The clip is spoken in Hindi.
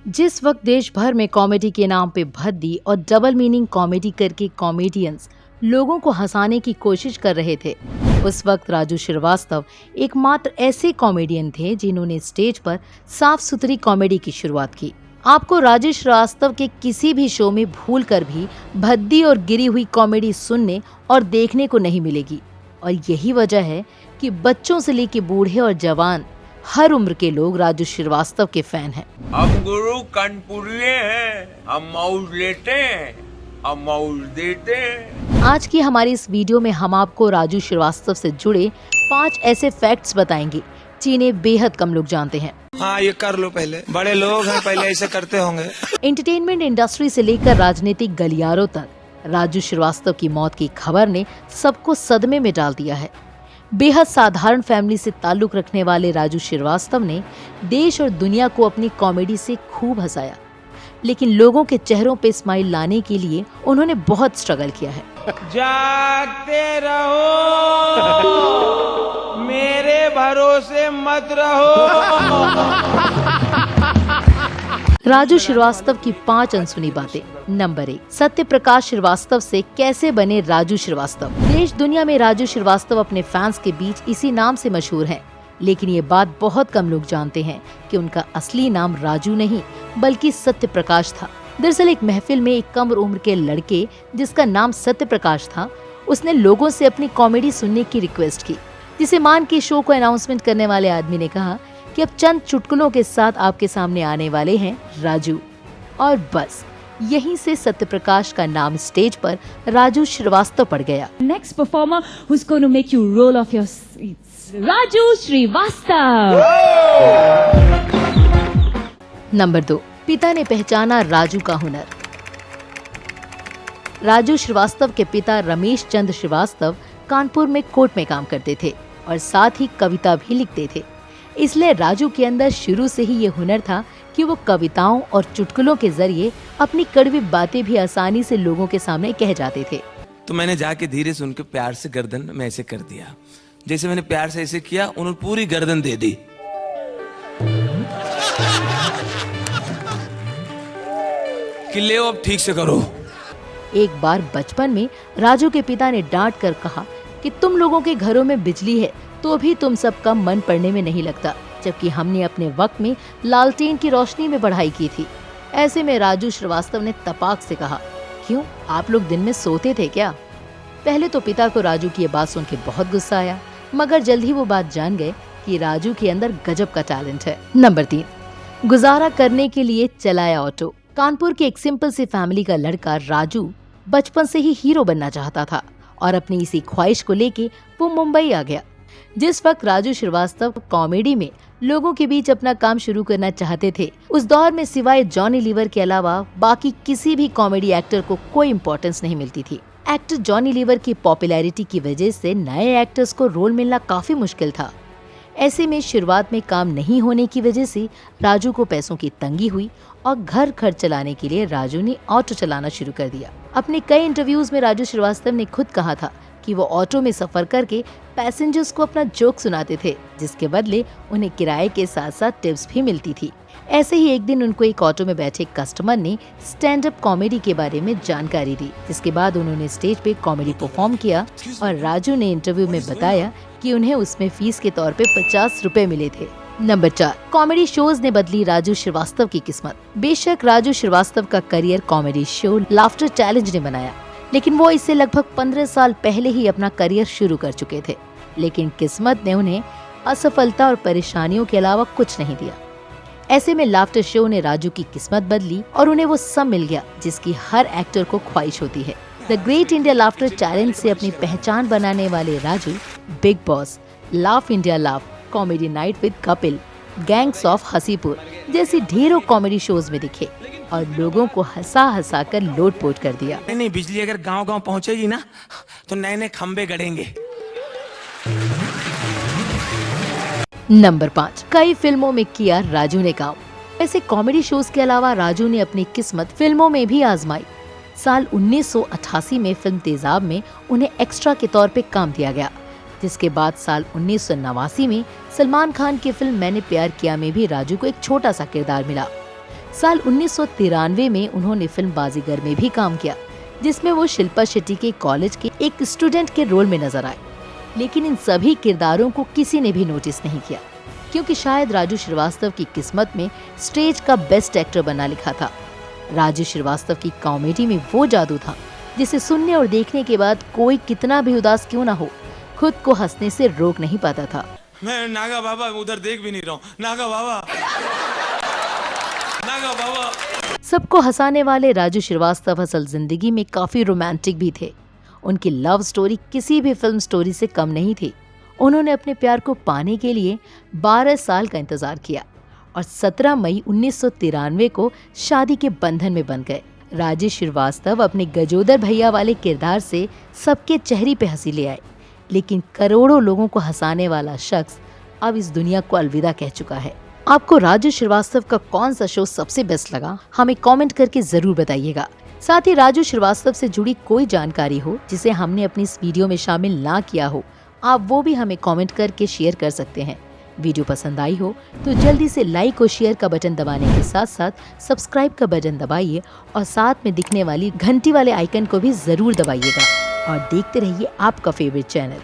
जिस वक्त देश भर में कॉमेडी के नाम पे भद्दी और डबल मीनिंग कॉमेडी करके कॉमेडियंस लोगों को हंसाने की कोशिश कर रहे थे, उस वक्त राजू श्रीवास्तव एकमात्र ऐसे कॉमेडियन थे जिन्होंने स्टेज पर साफ सुथरी कॉमेडी की शुरुआत की। आपको राजू श्रीवास्तव के किसी भी शो में भूल कर भी भद्दी और गिरी हुई कॉमेडी सुनने और देखने को नहीं मिलेगी, और यही वजह है कि बच्चों से लेकर बूढ़े और जवान हर उम्र के लोग राजू श्रीवास्तव के फैन हैं। हम गुरु कानपुरिये हैं, हम मौज लेते हैं, हम मौज देते हैं। आज की हमारी इस वीडियो में हम आपको राजू श्रीवास्तव से जुड़े 5 ऐसे फैक्ट्स बताएंगे जिन्हें बेहद कम लोग जानते हैं। हाँ, ये कर लो, पहले बड़े लोग हैं, पहले ऐसे करते होंगे। एंटरटेनमेंट इंडस्ट्री से लेकर राजनीतिक गलियारों तक राजू श्रीवास्तव की मौत की खबर ने सबको सदमे में डाल दिया है। बेहद साधारण फैमिली से ताल्लुक रखने वाले राजू श्रीवास्तव ने देश और दुनिया को अपनी कॉमेडी से खूब हंसाया, लेकिन लोगों के चेहरों पे स्माइल लाने के लिए उन्होंने बहुत स्ट्रगल किया है। जागते रहो, मेरे भरोसे मत रहो। राजू श्रीवास्तव की 5 अनसुनी बातें। नंबर 1, सत्य प्रकाश श्रीवास्तव से कैसे बने राजू श्रीवास्तव। देश दुनिया में राजू श्रीवास्तव अपने फैंस के बीच इसी नाम से मशहूर हैं, लेकिन ये बात बहुत कम लोग जानते हैं कि उनका असली नाम राजू नहीं बल्कि सत्य प्रकाश था। दरअसल एक महफिल में एक कम उम्र के लड़के जिसका नाम सत्य प्रकाश था, उसने लोगों से अपनी कॉमेडी सुनने की रिक्वेस्ट की, जिसे मान के शो को अनाउंसमेंट करने वाले आदमी ने कहा कि अब चंद चुटकुलों के साथ आपके सामने आने वाले हैं राजू। और बस यहीं से सत्यप्रकाश का नाम स्टेज पर राजू श्रीवास्तव पड़ गया। Next performer who's going to make you roll off your seats, Raju Srivastav. Number 2, पिता ने पहचाना राजू का हुनर। राजू श्रीवास्तव के पिता रमेश चंद्र श्रीवास्तव कानपुर में कोर्ट में काम करते थे और साथ ही कविता भी लिखते थे, इसलिए राजू के अंदर शुरू से ही ये हुनर था कि वो कविताओं और चुटकुलों के जरिए अपनी कड़वी बातें भी आसानी से लोगों के सामने कह जाते थे। तो मैंने जाके धीरे से उनके प्यार से गर्दन में ऐसे कर दिया, जैसे मैंने प्यार से ऐसे किया, उन्होंने पूरी गर्दन दे दी। कि ले अब ठीक से करो। एक बार बचपन में राजू के पिता ने डांट कर कहा कि तुम लोगों के घरों में बिजली है तो भी तुम सबका मन पढ़ने में नहीं लगता, जबकि हमने अपने वक्त में लालटेन की रोशनी में पढ़ाई की थी। ऐसे में राजू श्रीवास्तव ने तपाक से कहा, क्यों आप लोग दिन में सोते थे क्या? पहले तो पिता को राजू की ये बात सुन के बहुत गुस्सा आया, मगर जल्द ही वो बात जान गए कि राजू के अंदर गजब का टैलेंट है। नंबर 3, गुजारा करने के लिए चलाया ऑटो। कानपुर के एक सिंपल सी फैमिली का लड़का राजू बचपन से ही हीरो बनना चाहता था और अपनी इसी ख्वाहिश को लेके वो मुंबई आ गया। जिस वक्त राजू श्रीवास्तव कॉमेडी में लोगों के बीच अपना काम शुरू करना चाहते थे, उस दौर में सिवाय जॉनी लीवर के अलावा बाकी किसी भी कॉमेडी एक्टर को कोई इम्पोर्टेंस नहीं मिलती थी। एक्टर जॉनी लीवर की पॉपुलैरिटी की वजह से नए एक्टर्स को रोल मिलना काफी मुश्किल था। ऐसे में शुरुआत में काम नहीं होने की वजह से राजू को पैसों की तंगी हुई और घर खर्च चलाने के लिए राजू ने ऑटो चलाना शुरू कर दिया। अपने कई इंटरव्यूज में राजू श्रीवास्तव ने खुद कहा था कि वो ऑटो में सफर करके पैसेंजर्स को अपना जोक सुनाते थे, जिसके बदले उन्हें किराए के साथ साथ टिप्स भी मिलती थी। ऐसे ही एक दिन उनको एक ऑटो में बैठे कस्टमर ने स्टैंड अप कॉमेडी के बारे में जानकारी दी, जिसके बाद उन्होंने स्टेज पे कॉमेडी परफॉर्म किया और राजू ने इंटरव्यू में बताया कि उन्हें उसमें फीस के तौर पे 50 रुपए मिले थे। नंबर 4, कॉमेडी शोज ने बदली राजू श्रीवास्तव की किस्मत। बेशक राजू श्रीवास्तव का career comedy show laughter challenge ने बनाया, लेकिन वो इससे लगभग 15 साल पहले ही अपना करियर शुरू कर चुके थे, लेकिन किस्मत ने उन्हें असफलता और परेशानियों के अलावा कुछ नहीं दिया। ऐसे में लाफ्टर शो ने राजू की किस्मत बदली और उन्हें वो सब मिल गया जिसकी हर एक्टर को ख्वाहिश होती है। The Great India Laughter Challenge से अपनी पहचान बनाने वाले Raju Bigg Boss, Laugh India Laugh, Comedy Night with Kapil, Gangs of Haseepur जैसी ढेरों कॉमेडी शोज में दिखे और लोगों को हंसा हंसा कर लोटपोट कर दिया। नहीं, बिजली अगर गांव-गांव पहुंचेगी ना तो नए नए खंबे गड़ेंगे। नंबर 5, कई फिल्मों में किया राजू ने काम। ऐसे कॉमेडी शोज के अलावा राजू ने अपनी किस्मत फिल्मों में भी आजमाई। साल 1988 में फिल्म तेजाब में उन्हें एक्स्ट्रा के तौर पे काम दिया गया, जिसके बाद साल 1989 में सलमान खान की फिल्म मैंने प्यार किया में भी राजू को एक छोटा सा किरदार मिला। साल 1993 में उन्होंने फिल्म बाजीगर में भी काम किया, जिसमें वो शिल्पा शेट्टी के कॉलेज के एक स्टूडेंट के रोल में नजर आए। लेकिन इन सभी किरदारों को किसी ने भी नोटिस नहीं किया, क्योंकि शायद राजू श्रीवास्तव की किस्मत में स्टेज का बेस्ट एक्टर बना लिखा था। राजू श्रीवास्तव की कॉमेडी में वो जादू था जिसे सुनने और देखने के बाद कोई कितना भी उदास क्यों ना हो, खुद को हंसने से रोक नहीं पाता था। मैं नागा बाबा उधर देख भी नहीं रहा हूँ। नागा बाबा, नागा बाबा। सबको हंसाने वाले राजू श्रीवास्तव असल जिंदगी में काफी रोमांटिक भी थे। उनकी लव स्टोरी किसी भी फिल्म स्टोरी से कम नहीं थी। उन्होंने अपने प्यार को पाने के लिए 12 साल का इंतजार किया और 17 मई 1993 को शादी के बंधन में बंध गए। राजू श्रीवास्तव अपने गजोदर भैया वाले किरदार से सबके चेहरे पे हंसी ले आए, लेकिन करोड़ों लोगों को हंसाने वाला शख्स अब इस दुनिया को अलविदा कह चुका है। आपको राजू श्रीवास्तव का कौन सा शो सबसे बेस्ट लगा, हमें कमेंट करके जरूर बताइएगा। साथ ही राजू श्रीवास्तव से जुड़ी कोई जानकारी हो जिसे हमने अपनी इस वीडियो में शामिल ना किया हो, आप वो भी हमें कमेंट करके शेयर कर सकते हैं। वीडियो पसंद आई हो तो जल्दी से लाइक और शेयर का बटन दबाने के साथ साथ सब्सक्राइब का बटन दबाइए और साथ में दिखने वाली घंटी वाले आइकन को भी जरूर दबाइएगा और देखते रहिए आपका फेवरेट चैनल।